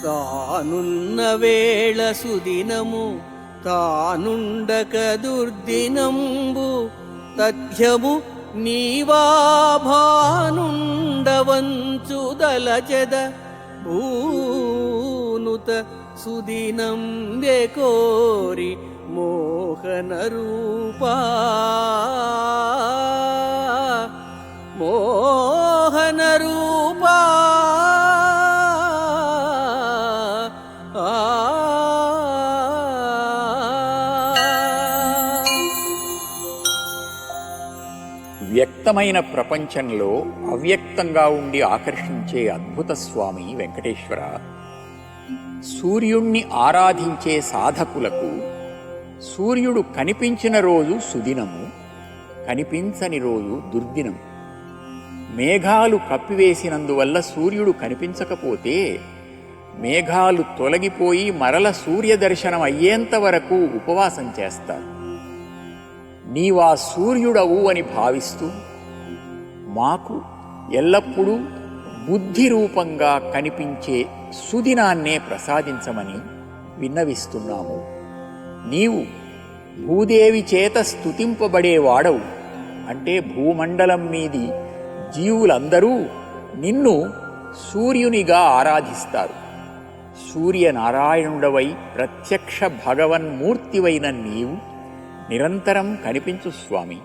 తానున్న వేళ సుదినము తానుండక దుర్దినంబు తథ్యము నీవాభానుండవంచు దలచెద భూనుత సుదినం కోరి మోహన రూపా మోహన రూపా వ్యక్తమైన ప్రపంచంలో అవ్యక్తంగా ఉండి ఆకర్షించే అద్భుత స్వామి వెంకటేశ్వర. సూర్యుణ్ణి ఆరాధించే సాధకులకు సూర్యుడు కనిపించిన రోజు సుదినము, కనిపించని రోజు దుర్దినం. మేఘాలు కప్పివేసినందువల్ల సూర్యుడు కనిపించకపోతే మేఘాలు తొలగిపోయి మరల సూర్యదర్శనం అయ్యేంత వరకు ఉపవాసం చేస్తారు. నీవా సూర్యుడవు అని భావిస్తూ మాకు ఎల్లప్పుడూ బుద్ధి రూపంగా కనిపించే సుదినాన్నే ప్రసాదించమని విన్నవిస్తున్నాము. నీవు భూదేవి చేత స్తుతింపబడేవాడవు. అంటే భూమండలం మీది జీవులందరూ నిన్ను సూర్యునిగా ఆరాధిస్తారు. సూర్యనారాయణుడవై ప్రత్యక్ష భగవన్మూర్తివైన నీవు నిరంతరం కనిపించు స్వామి.